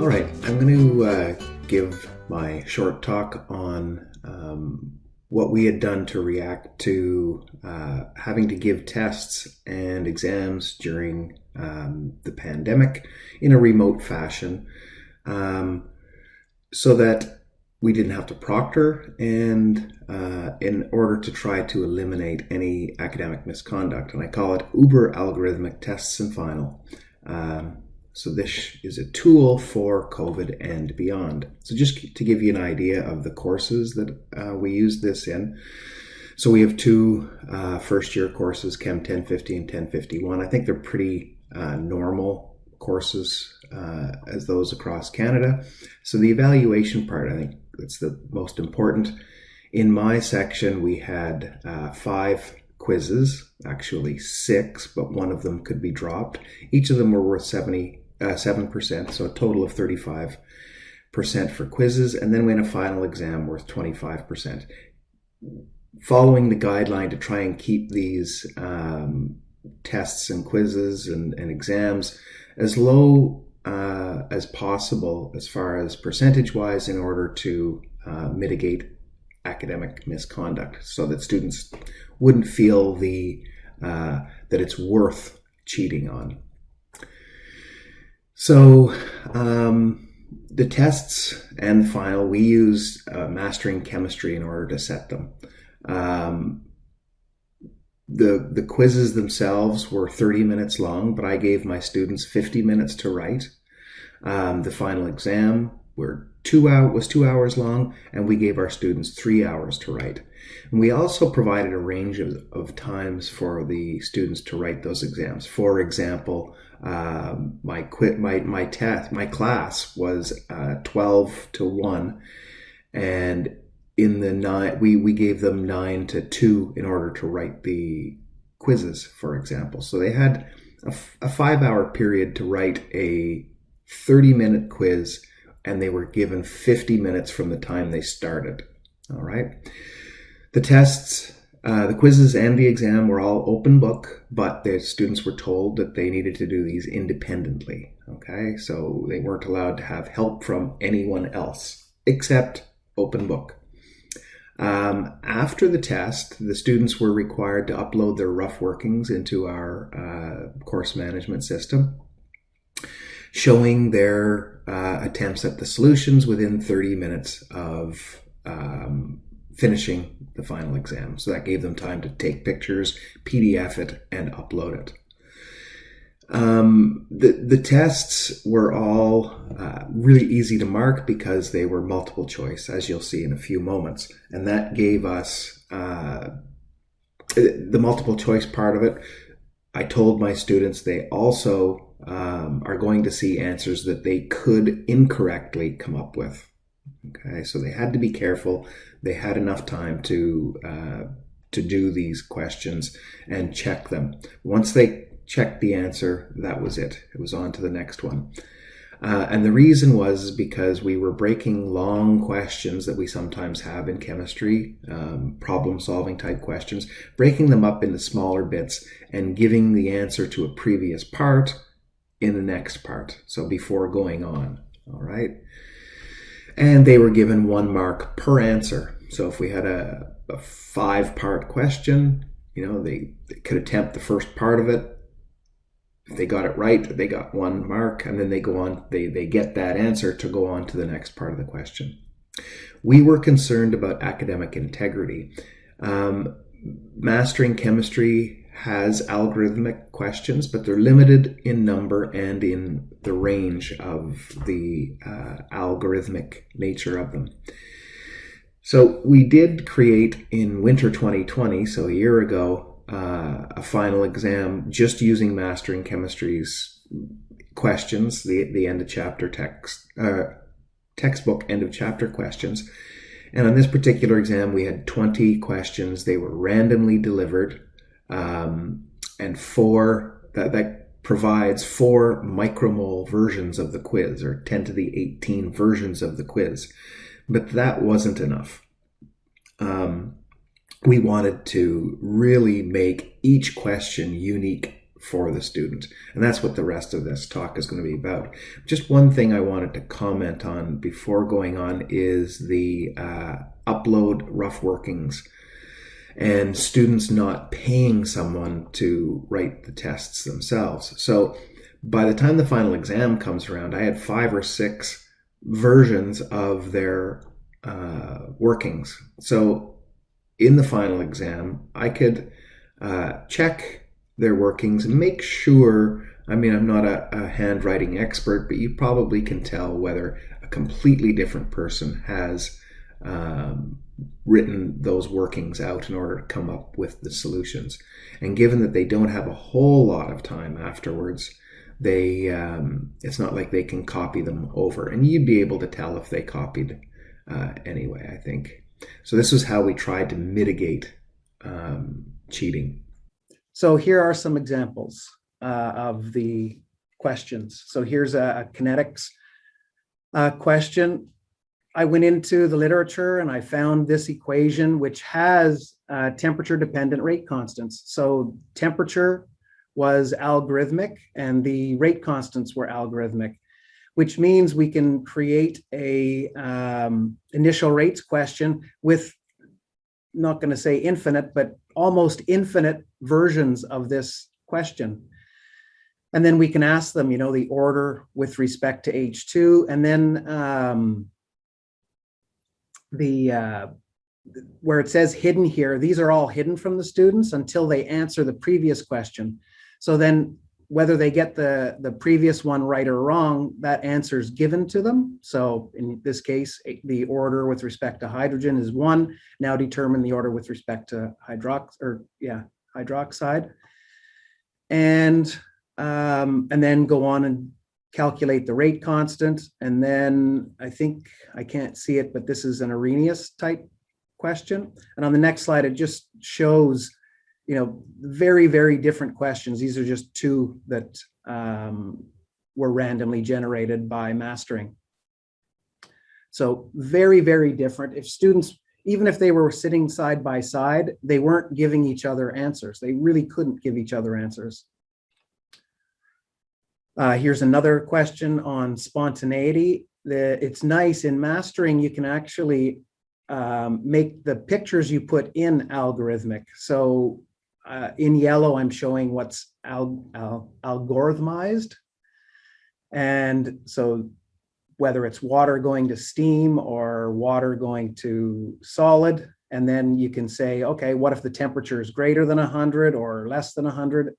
All right, I'm going to give my short talk on what we had done to react to having to give tests and exams during the pandemic in a remote fashion, so that we didn't have to proctor, and in order to try to eliminate any academic misconduct. And I call it Uber-Algorithmic tests and final. So this is a tool for COVID and beyond. So just to give you an idea of the courses that we use this in. So we have two first-year courses, Chem 1050 and 1051. I think they're pretty normal courses as those across Canada. So the evaluation part, I think that's the most important. In my section, we had 5 quizzes, actually 6, but one of them could be dropped. Each of them were worth 7%, so a total of 35% for quizzes, and then we had a final exam worth 25%. Following the guideline to try and keep these tests and quizzes and exams as low as possible as far as percentage-wise, in order to mitigate academic misconduct, so that students wouldn't feel that it's worth cheating on. So the tests and the final, we use mastering chemistry in order to set them. The quizzes themselves were 30 minutes long, but I gave my students 50 minutes to write. The final exam was 2 hours long, and we gave our students 3 hours to write. And we also provided a range of times for the students to write those exams. For example, my class was 12 to 1, and in the 9, we gave them 9 to 2 in order to write the quizzes, for example. So they had a 5-hour period to write a 30-minute quiz, and they were given 50 minutes from the time they started. All right. The tests, the quizzes and the exam were all open book, but the students were told that they needed to do these independently. Okay. So they weren't allowed to have help from anyone else except open book. After the test, the students were required to upload their rough workings into our course management system, showing their attempts at the solutions within 30 minutes of finishing the final exam. So that gave them time to take pictures, PDF it, and upload it. The tests were all really easy to mark because they were multiple choice, as you'll see in a few moments. And that gave us the multiple choice part of it. I told my students they also are going to see answers that they could incorrectly come up with. Okay, so they had to be careful. They had enough time to do these questions and check them. Once they checked the answer, that was it. It was on to the next one. And the reason was because we were breaking long questions that we sometimes have in chemistry, problem-solving type questions, breaking them up into smaller bits and giving the answer to a previous part in the next part. So before going on, all right? And they were given 1 mark per answer. So if we had a 5-part question, they could attempt the first part of it. If they got it right, they got 1 mark, and then they go on, they get that answer to go on to the next part of the question. We were concerned about academic integrity. Mastering chemistry has algorithmic questions, but they're limited in number and in the range of the algorithmic nature of them. So we did create in winter 2020, so a year ago, a final exam just using Mastering Chemistry's questions, the end of chapter textbook end of chapter questions. And on this particular exam, we had 20 questions. They were randomly delivered, and that provides 4 micromole versions of the quiz, or 10 to the 18 versions of the quiz. But that wasn't enough. We wanted to really make each question unique for the student. And that's what the rest of this talk is going to be about. Just one thing I wanted to comment on before going on is the upload rough workings and students not paying someone to write the tests themselves. So by the time the final exam comes around, I had 5 or 6 versions of their workings. So in the final exam, I could check their workings and make sure, I mean, I'm not a handwriting expert, but you probably can tell whether a completely different person has written those workings out in order to come up with the solutions. And given that they don't have a whole lot of time afterwards, they it's not like they can copy them over. And you'd be able to tell if they copied anyway, I think. So this was how we tried to mitigate cheating. So here are some examples of the questions. So here's a kinetics question. I went into the literature and I found this equation which has temperature-dependent rate constants. So temperature was algorithmic and the rate constants were algorithmic, which means we can create a initial rates question with, not going to say infinite, but almost infinite versions of this question. And then we can ask them, the order with respect to H2, and then where it says hidden here, these are all hidden from the students until they answer the previous question. So then whether they get the previous one right or wrong, that answer is given to them. So in this case, the order with respect to hydrogen is 1. Now determine the order with respect to hydroxide. And then go on and calculate the rate constant. And then I think, I can't see it, but this is an Arrhenius type question. And on the next slide, it just shows, very, very different questions. These are just 2 that were randomly generated by mastering. So very, very different. If students, even if they were sitting side by side, they weren't giving each other answers. They really couldn't give each other answers. Here's another question on spontaneity. It's nice in mastering, you can actually make the pictures you put in algorithmic. So in yellow, I'm showing what's algorithmized. And so whether it's water going to steam or water going to solid, and then you can say, okay, what if the temperature is greater than 100 or less than 100,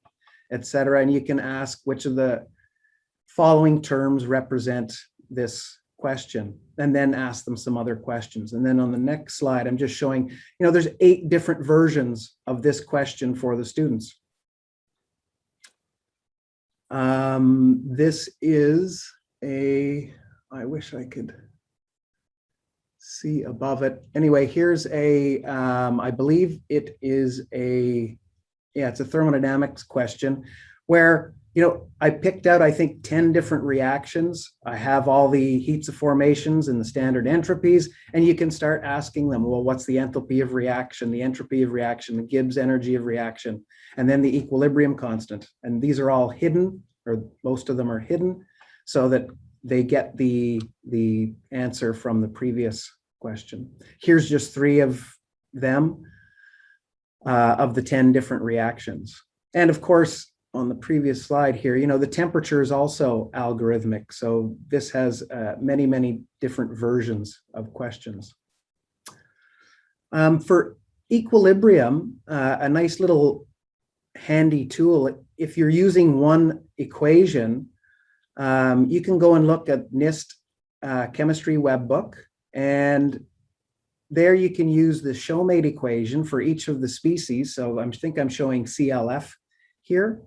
et cetera. And you can ask which of the following terms represent this question, and then ask them some other questions. And then on the next slide, I'm just showing, there's 8 different versions of this question for the students. This is I wish I could see above it. Anyway, here's I believe it is it's a thermodynamics question where I picked out, I think, 10 different reactions. I have all the heats of formations and the standard entropies, and you can start asking them, well, what's the enthalpy of reaction, the entropy of reaction, the Gibbs energy of reaction, and then the equilibrium constant. And these are all hidden, or most of them are hidden, so that they get the answer from the previous question. Here's just 3 of them, of the 10 different reactions. And of course, on the previous slide here, the temperature is also algorithmic. So this has many, many different versions of questions. For equilibrium, a nice little handy tool, if you're using one equation, you can go and look at NIST chemistry web book, and there you can use the Showmate equation for each of the species. So I think I'm showing CLF here.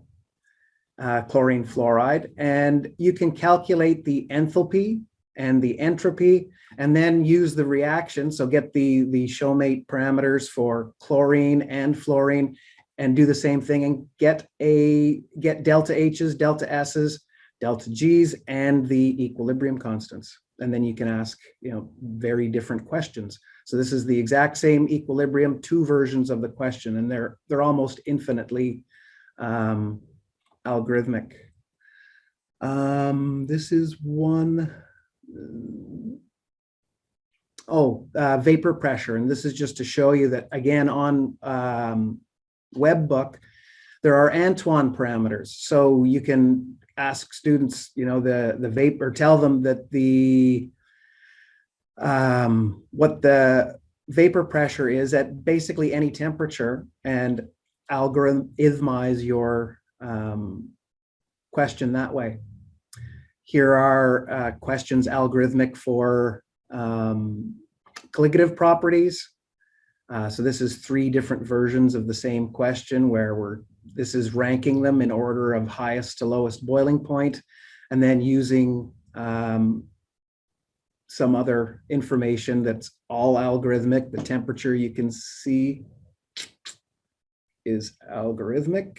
Chlorine fluoride, and you can calculate the enthalpy and the entropy, and then use the reaction. So get the Showmate parameters for chlorine and fluorine, and do the same thing and get delta H's, delta S's, delta G's, and the equilibrium constants. And then you can ask, very different questions. So this is the exact same equilibrium, 2 versions of the question, and they're almost infinitely Uber-Algorithmic. This is one. Vapor pressure. And this is just to show you that, again, on Webbook, there are Antoine parameters. So you can ask students, the vapor, tell them that what the vapor pressure is at basically any temperature, and algorithmize your question that way. Here are questions algorithmic for colligative properties. So this is 3 different versions of the same question where this is ranking them in order of highest to lowest boiling point, and then using some other information that's all algorithmic. The temperature you can see is algorithmic.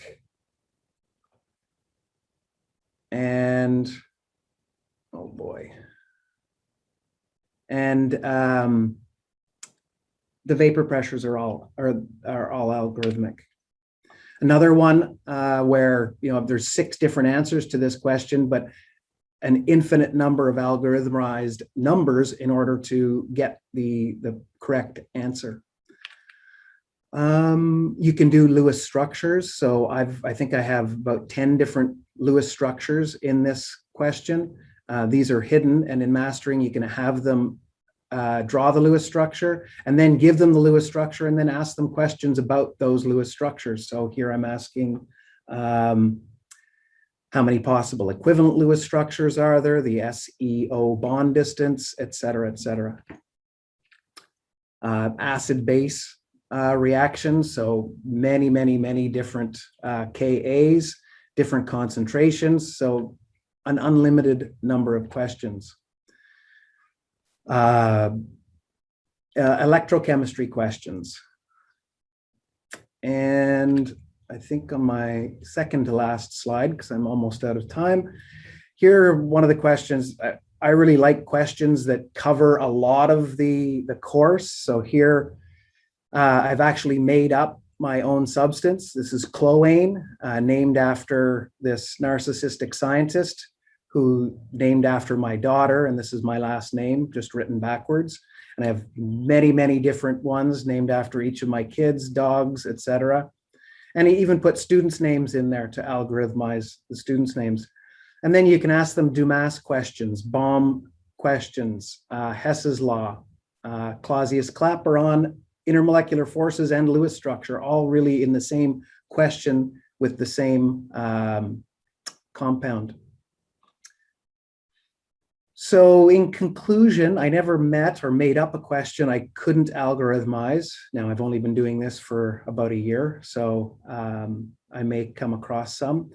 And, oh boy. And the vapor pressures are all algorithmic. Another one where there's 6 different answers to this question, but an infinite number of algorithmized numbers in order to get the correct answer. You can do Lewis structures. So I think I have about 10 different Lewis structures in this question. These are hidden, and in mastering, you can have them draw the Lewis structure and then give them the Lewis structure and then ask them questions about those Lewis structures. So here I'm asking, how many possible equivalent Lewis structures are there, the SEO bond distance, et cetera, et cetera. Acid-base reactions, so many different Kas, different concentrations, so an unlimited number of questions. Electrochemistry questions. And I think on my second to last slide, because I'm almost out of time, here one of the questions, I really like questions that cover a lot of the course. So here I've actually made up my own substance. This is cloane, named after this narcissistic scientist who named after my daughter, and this is my last name, just written backwards. And I have many different ones named after each of my kids, dogs, etc. And he even put students' names in there to algorithmize the students' names. And then you can ask them Dumas questions, Bohm questions, Hess's law, Clausius-Clapeyron, intermolecular forces, and Lewis structure, all really in the same question with the same compound. So in conclusion, I never met or made up a question I couldn't algorithmize. Now, I've only been doing this for about a year, so I may come across some.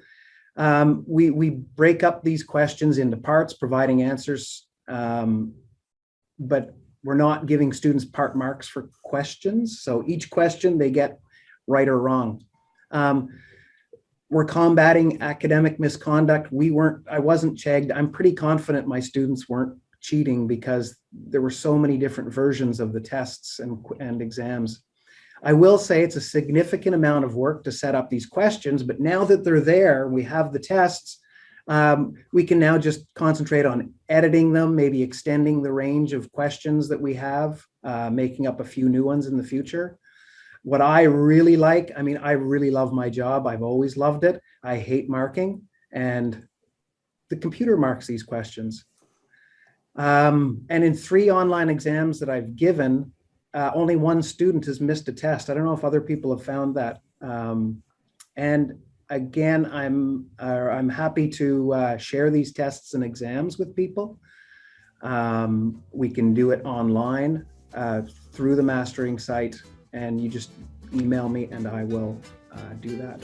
We break up these questions into parts, providing answers, but we're not giving students part marks for questions. So each question they get right or wrong. We're combating academic misconduct. I wasn't checked. I'm pretty confident my students weren't cheating because there were so many different versions of the tests and exams. I will say it's a significant amount of work to set up these questions, but now that they're there, we have the tests, we can now just concentrate on editing them, maybe extending the range of questions that we have, making up a few new ones in the future. What I really like, I mean, I really love my job. I've always loved it. I hate marking, and the computer marks these questions. And in 3 online exams that I've given, only 1 student has missed a test. I don't know if other people have found that. And again, I'm happy to share these tests and exams with people. We can do it online through the mastering site, and you just email me and I will do that.